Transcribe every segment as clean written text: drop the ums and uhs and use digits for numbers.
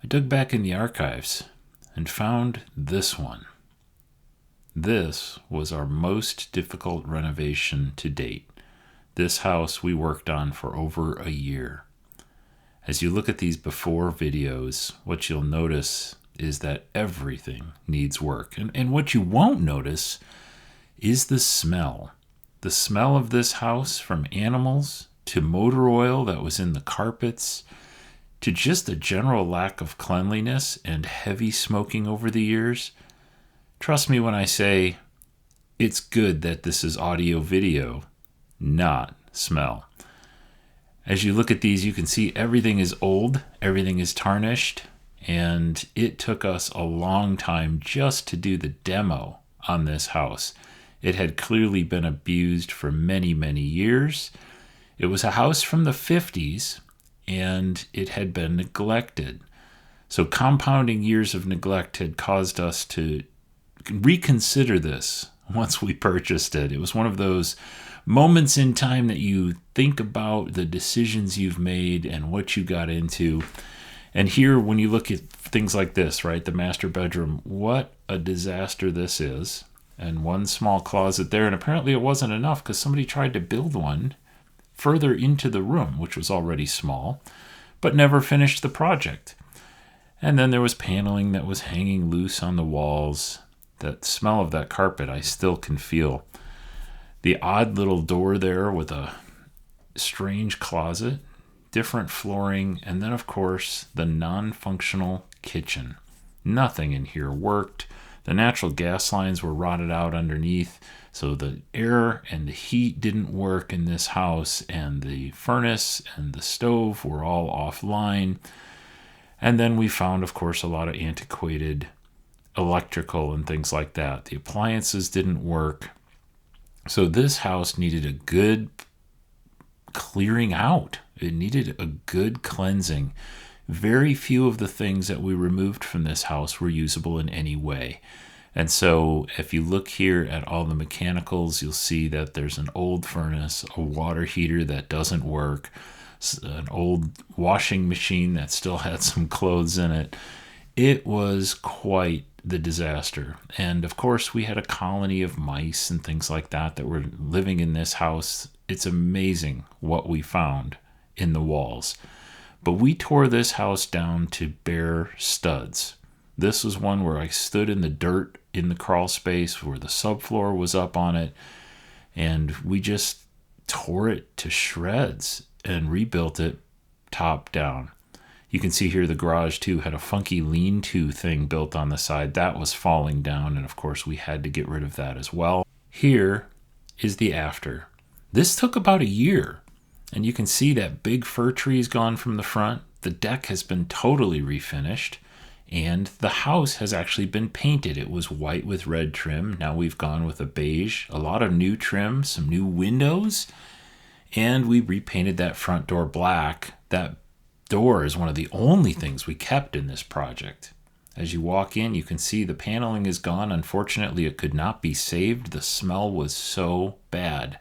I dug back in the archives and found this one. This was our most difficult renovation to date. This house we worked on for over a year. As you look at these before videos, what you'll notice is that everything needs work. And what you won't notice is the smell. The smell of this house, from animals to motor oil that was in the carpets, to just a general lack of cleanliness and heavy smoking over the years. Trust me when I say it's good that this is audio video, not smell. As you look at these, you can see everything is old, everything is tarnished, and it took us a long time just to do the demo on this house. It had clearly been abused for many, many years. It was a house from the 50s, and it had been neglected. So compounding years of neglect had caused us to reconsider this once we purchased it. It was one of those moments in time that you think about the decisions you've made and what you got into. And here, when you look at things like this, right, the master bedroom, what a disaster this is. And one small closet there, and apparently it wasn't enough because somebody tried to build one further into the room, which was already small, but never finished the project. And then there was paneling that was hanging loose on the walls. That smell of that carpet I still can feel. The odd little door there with a strange closet, different flooring, and then, of course, the non-functional kitchen. Nothing in here worked. The natural gas lines were rotted out underneath, so the air and the heat didn't work in this house, and the furnace and the stove were all offline. And then we found, of course, a lot of antiquated electrical and things like that. The appliances didn't work. So this house needed a good clearing out. It needed a good cleansing. Very few of the things that we removed from this house were usable in any way. And so if you look here at all the mechanicals, you'll see that there's an old furnace, a water heater that doesn't work, an old washing machine that still had some clothes in it. It was quite the disaster. And of course, we had a colony of mice and things like that that were living in this house. It's amazing what we found in the walls. But we tore this house down to bare studs. This was one where I stood in the dirt in the crawl space where the subfloor was up on it, and we just tore it to shreds and rebuilt it top down. You can see here the garage too had a funky lean-to thing built on the side. That was falling down, and of course we had to get rid of that as well. Here is the after. This took about a year, and you can see that big fir tree is gone from the front. The deck has been totally refinished, and the house has actually been painted. It was white with red trim. Now we've gone with a beige, a lot of new trim, some new windows, and we repainted that front door black. That door is one of the only things we kept in this project. As you walk in, you can see the paneling is gone. Unfortunately, it could not be saved. The smell was so bad.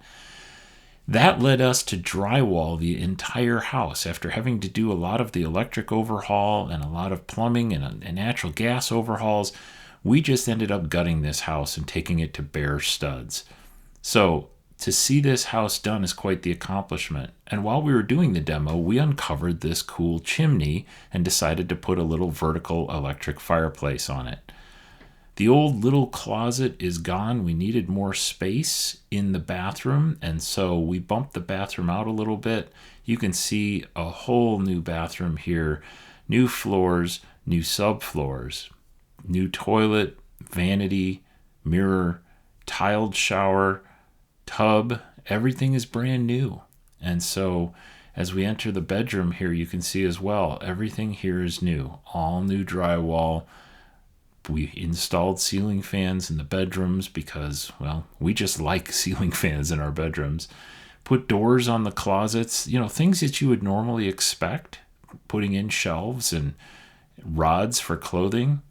That led us to drywall the entire house. After having to do a lot of the electric overhaul and a lot of plumbing and natural gas overhauls, we just ended up gutting this house and taking it to bare studs. So to see this house done is quite the accomplishment. And while we were doing the demo, we uncovered this cool chimney and decided to put a little vertical electric fireplace on it. The old little closet is gone. We needed more space in the bathroom, and so we bumped the bathroom out a little bit. You can see a whole new bathroom here, new floors, new subfloors, new toilet, vanity, mirror, tiled shower, tub. Everything is brand new. And so as we enter the bedroom here, you can see as well, everything here is new, all new drywall. We installed ceiling fans in the bedrooms because, well, we just like ceiling fans in our bedrooms. Put doors on the closets, things that you would normally expect, putting in shelves and rods for clothing.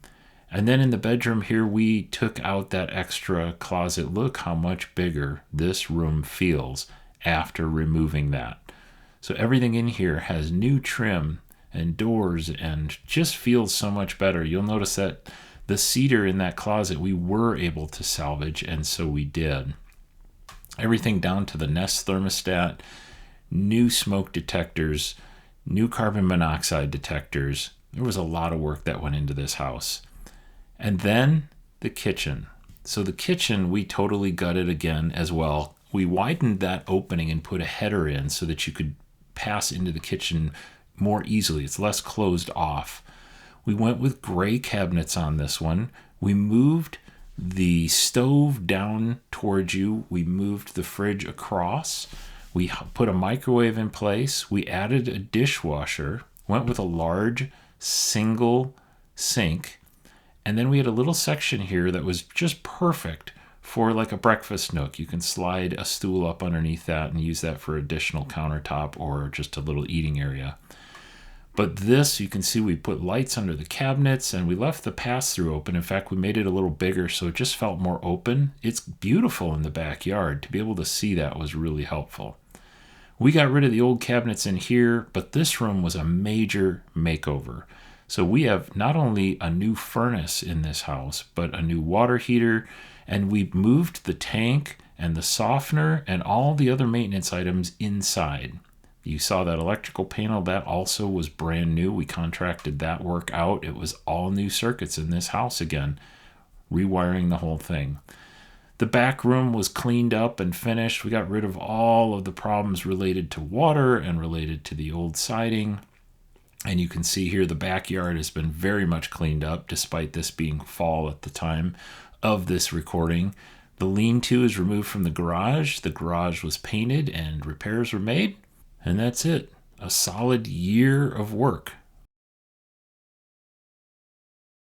And then in the bedroom here, we took out that extra closet. Look how much bigger this room feels after removing that. So everything in here has new trim and doors and just feels so much better. You'll notice that the cedar in that closet we were able to salvage, and so we did. Everything down to the Nest thermostat, new smoke detectors, new carbon monoxide detectors. There was a lot of work that went into this house. And then the kitchen. So the kitchen we totally gutted again as well. We widened that opening and put a header in so that you could pass into the kitchen more easily. It's less closed off. We went with gray cabinets on this one. We moved the stove down towards you. We moved the fridge across. We put a microwave in place. We added a dishwasher. Went with a large single sink. And then we had a little section here that was just perfect for like a breakfast nook. You can slide a stool up underneath that and use that for additional countertop or just a little eating area. But this, you can see we put lights under the cabinets and we left the pass-through open. In fact, we made it a little bigger so it just felt more open. It's beautiful in the backyard. To be able to see that was really helpful. We got rid of the old cabinets in here, but this room was a major makeover. So we have not only a new furnace in this house, but a new water heater, and we moved the tank and the softener and all the other maintenance items inside. You saw that electrical panel, that also was brand new. We contracted that work out. It was all new circuits in this house again, rewiring the whole thing. The back room was cleaned up and finished. We got rid of all of the problems related to water and related to the old siding. And you can see here the backyard has been very much cleaned up, despite this being fall at the time of this recording. The lean-to is removed from the garage. The garage was painted and repairs were made. And that's it. A solid year of work.